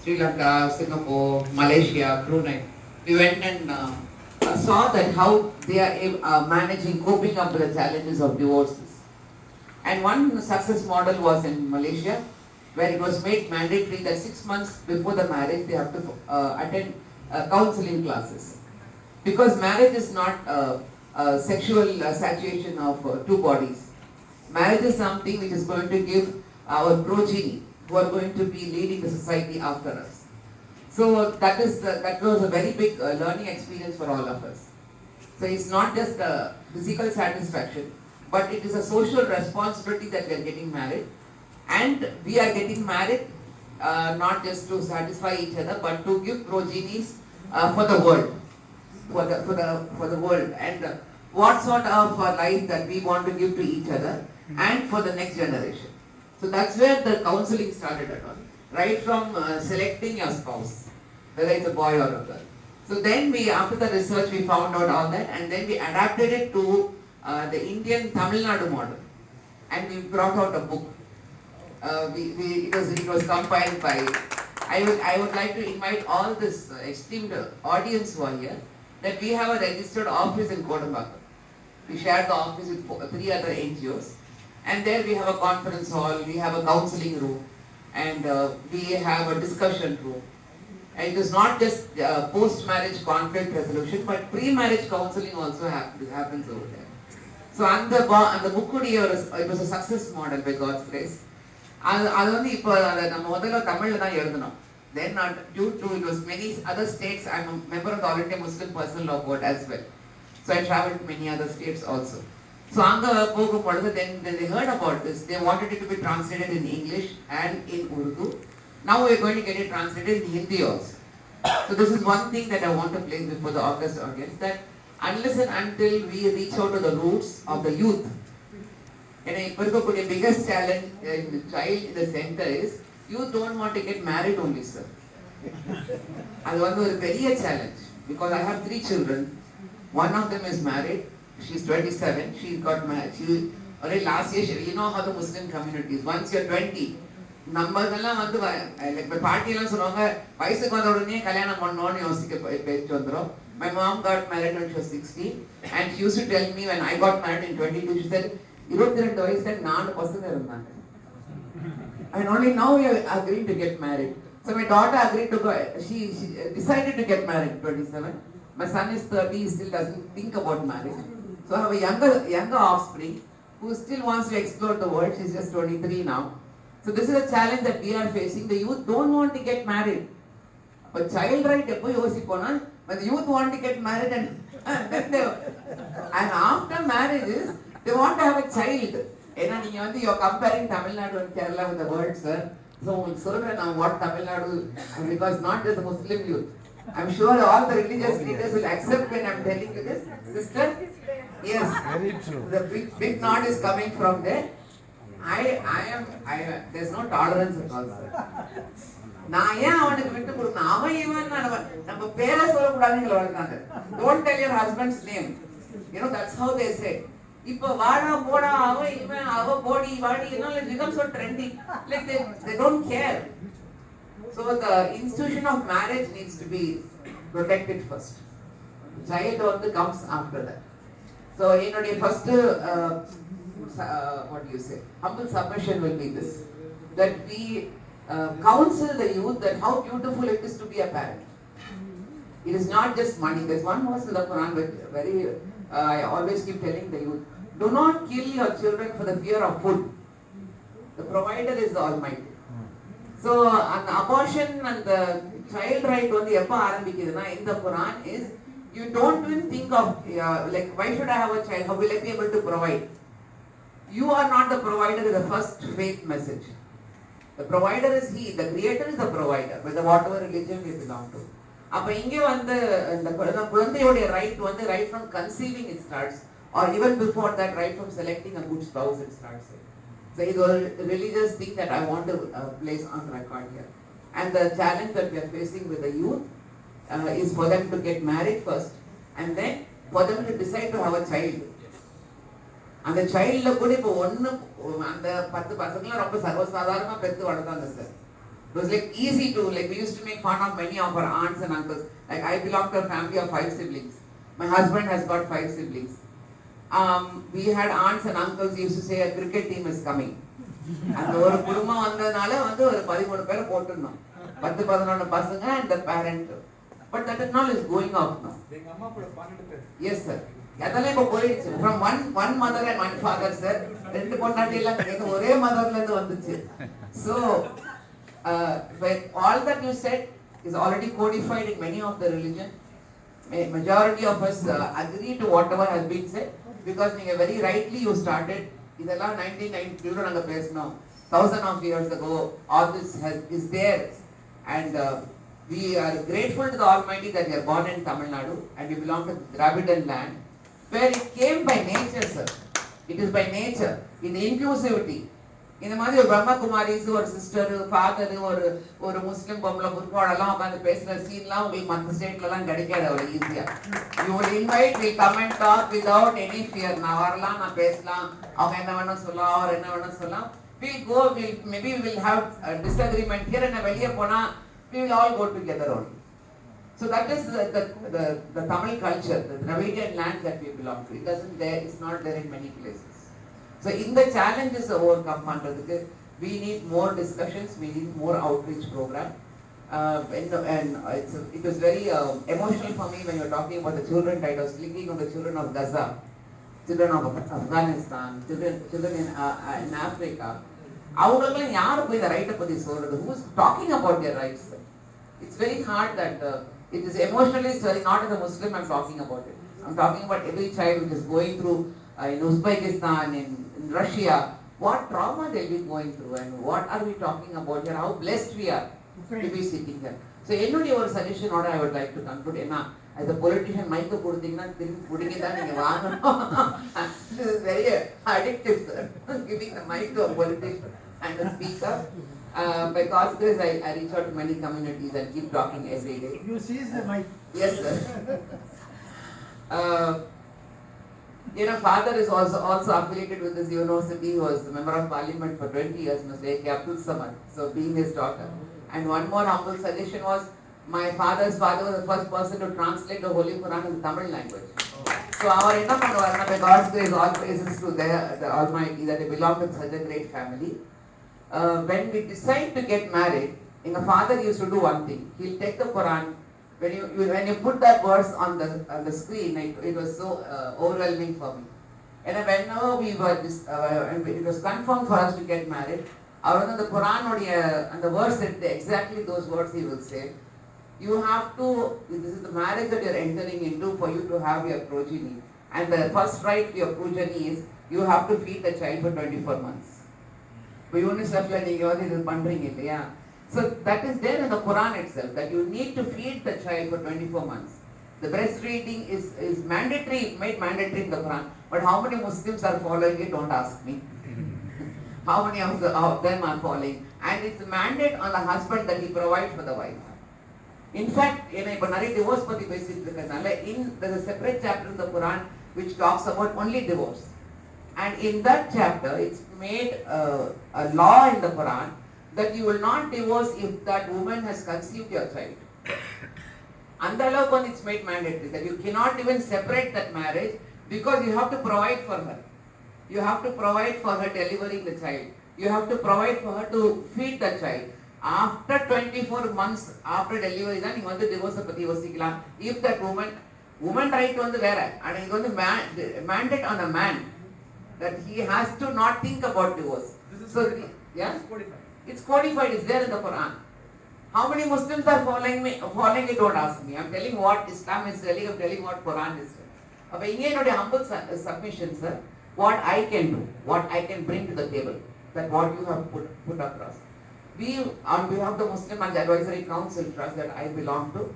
Sri Lanka, Singapore, Malaysia, Brunei. We went and saw that how they are managing, coping up with the challenges of divorces. And one success model was in Malaysia, where it was made mandatory that 6 months before the marriage they have to attend counseling classes. Because marriage is not a sexual saturation of two bodies. Marriage is something which is going to give our progeny who are going to be leading the society after us. So that was a very big learning experience for all of us. So it's not just a physical satisfaction, but it is a social responsibility that we are getting married. And we are getting married not just to satisfy each other, but to give progenies for the world, for the world, and what sort of life that we want to give to each other and for the next generation. So that's where the counseling started at all, right from selecting your spouse, whether it's a boy or a girl. So then after the research, we found out all that, and then we adapted it to the Indian Tamil Nadu model, and we brought out a book. It was compiled by. I would like to invite all this esteemed audience who are here that we have a registered office in Kodambakam. We share the office with 3 other NGOs, and there we have a conference hall, we have a counseling room, and we have a discussion room. And it is not just post-marriage conflict resolution, but pre-marriage counseling also happens over there. So on the book, it was a success model by God's grace. அது வந்து இப்போ நம்ம முதல்ல தமிழில் தான் எழுதணும். Then due to it was many other states, I'm a member of the All India Muslim Personal Law Board as well. So I traveled to many other states also. So அங்க போகும் பொழுது then they heard about this. They wanted it to be translated in English and in Urdu. Now we're going to get it translated in Hindi also. So this is one thing that I want to place before the August audience, that unless and until we reach out to the roots of the youth, and the biggest challenge in the child in the center is you don't want to get married only, sir. That's a very challenge, because I have 3 children. One of them is married. She's 27. She got married. Already last year, you know how the Muslim community is. Once you're 20, numbers like party my mom got married when she was 16, and she used to tell me when I got married in 22, she said, 22 வயசுல 4 பசங்க இருந்தாங்க. And only now we are agreeing to get married. So my daughter agreed to go. She decided to get married at 27. My son is 30. He still doesn't think about marriage. So I have a younger offspring who still wants to explore the world. She's just 23 now. So this is a challenge that we are facing. The youth don't want to get married. But child right, but the youth want to get married, and after marriages, they want to have a child. You're comparing Tamil Nadu and Kerala with the world, sir. So what Tamil Nadu, because not just the Muslim youth. I'm sure all the religious leaders will accept when I'm telling you this. Sister? Yes. Very true. The big nod is coming from there. There's no tolerance at all, sir. நான் ஏன் அவனுக்கு விட்டு கொடுக்கணும்? அவன் இவன் நம்ம பேரை சொல்லக்கூடாதுன்னு வளர்க்காங்க. Don't tell your husband's name. That's how they say. இப்போ வாடா போடா அவன் இவன் அவ போடி வாடி, it becomes so trendy. Like they don't care. So the institution of marriage needs to be protected first. Child comes after that. So first what do you say? Humble submission will be this, that we counsel the youth that how beautiful it is to be a parent. It is not just money. There's one verse in the Quran which I always keep telling the youth, do not kill your children for the fear of food. The provider is the Almighty. So an abortion and the child right on the in the Quran is, you don't even think of like, why should I have a child? How will I be able to provide? You are not the provider is the first faith message. The provider is He. The Creator is the provider, whether whatever religion we belong to. அப்போ இங்கே இந்த குழந்தையோடைய right from conceiving it starts, or even before that, right from selecting a good spouse it starts. So it's a religious thing that I want to place on record here. And the challenge that we are facing with the youth is for them to get married first, and then for them to decide to have a child. அந்த சைல்டில் கூட இப்போ அந்த 10 பசங்களாம் ரொம்ப சர்வசாதாரணமாக பெற்று வளர்த்தாங்க sir. It was like easy to, like we used to make fun of many of our aunts and uncles. Like I belong to a family of 5 siblings. My husband has got 5 siblings. We had aunts and uncles used to say a cricket team is coming. அந்த ஒரு குடும்பம் வந்ததுனால வந்து ஒரு 13 பேரை போட்டுருந்தோம். 10-11 பசங்க and the parent. But that is not is going off now. எங்க அம்மா கூட 12 பேர். Yes sir. அதெல்லாம் இப்ப போயிடுச்சு. From one mother and one father sir. ரெண்டு பொண்டாட்டி எல்லாம் ஒரே மதர்ல இருந்து வந்துச்சு. So all that you said is already codified in many of the religion. Majority of us agree to whatever has been said because very rightly you started. இதெல்லாம் 1992 நாங்க பேசணும். 1000 of years ago all this is there and we are grateful to the Almighty that we are born in Tamil Nadu and we belong to the Dravidian land where it came by nature sir. It is by nature in the inclusivity. இந்த மாதிரி ஒரு பிரம்மகுமாரிஸ் ஒரு sister father ஒரு முஸ்லிம் பொம்பளை புர்காடெல்லாம் உட்காந்து பேசுற சீன்லாம் உங்களுக்கு மற்ற ஸ்டேட்லலாம் கிடைக்காது அவ்வளோ ஈஸியா. You will invite will come and talk without any fear. நான் வரலாம், நான் பேசலாம், அவங்க என்ன வேணா சொல்லலாம், அவர் என்ன வேணா சொல்லலாம். We'll go, maybe we'll have a disagreement here and வெளியே போனா we will all go together only. So that is the Tamil culture, the Dravidian land that we belong to. It's not there in many places. So in the challenges overcome பண்றதுக்கு we need more discussions, we need more outreach program. And it was very emotional for me when you were talking about the children. I was thinking of the children of Gaza, children of Afghanistan, children in Africa. அவங்களுக்கெல்லாம் யாரு போய் இந்த ரைட்டை பத்தி சொல்றது? Who is talking about their rights? It's very hard that it is emotionally stirring. Not as a Muslim I'm talking about it. I'm talking about every child which is going through in Uzbekistan, in Russia, what trauma they'll be going through and what are we talking about here, how blessed we are to be sitting here. So என்னுடைய ஒரு suggestion order I would like to conclude. ஏன்னா as a politician மைக்கு கொடுத்தீங்கன்னா திரும்பி பிடிங்கி தான் நீங்க வாங்கணும். This is very addictive sir. Giving the mic to a politician and a speaker. Because this I reach out to many communities and keep talking every day. You seize the mic. Yes sir. Father is also affiliated with this university. He was a member of parliament for 20 years, Mr. A.K. Abdul Samad. So being his daughter. And one more humble suggestion was, my father's father was the first person to translate the Holy Quran in the Tamil language. So our enna pannuvarna, by God's grace, all praises to the Almighty that they belong to such a great family. When we decide to get married, my father used to do one thing. He'll take the Quran. When you put that verse on the screen, it was so overwhelming for me. And whenever it was confirmed for us to get married, the Quran and the verse said exactly those words he will say. You have to, this is the marriage that you are entering into for you to have your progeny. And the first right to your progeny is you have to feed the child for 24 months. But Unicef is pandring it, yeah. So that is there in the Quran itself, that you need to feed the child for 24 months. The breastfeeding is mandatory, made mandatory in the Quran. But how many Muslims are following it, don't ask me. How many of them are following? And it's a mandate on the husband that he provides for the wife. In fact, divorce there's a separate chapter in the Quran which talks about only divorce. And in that chapter, it's made a law in the Quran that you will not divorce if that woman has conceived your child. And it's made mandatory that you cannot even separate that marriage because you have to provide for her. You have to provide for her delivering the child. You have to provide for her to feed the child. After 24 months after delivery, then you want to divorce if that woman right on the vera, and it's going to mandate on a man that he has to not think about divorce. So yeah, it's codified. It's there in the Quran. How many Muslims are following it? Don't ask me. I'm telling what Islam is telling. I'm telling what Quran is telling. But in humble submission, sir, what I can do, what I can bring to the table, that what you have put across. We, on behalf of the Muslim and Advisory Council Trust that I belong to,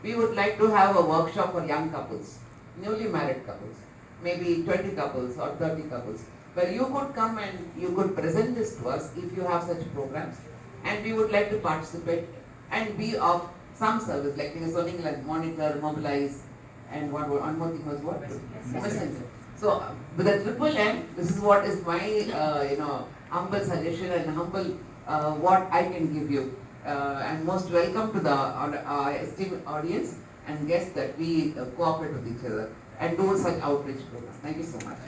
we would like to have a workshop for young couples, newly married couples, maybe 20 couples or 30 couples, where you could come and you could present this to us if you have such programs, and we would like to participate and be of some service, like monitor, mobilize, and one more thing was what? Messenger. So with the triple M, this is what is my humble suggestion and humble what I can give you. and most welcome to the esteemed audience and guests that we cooperate with each other and do such outreach programs. Thank you so much.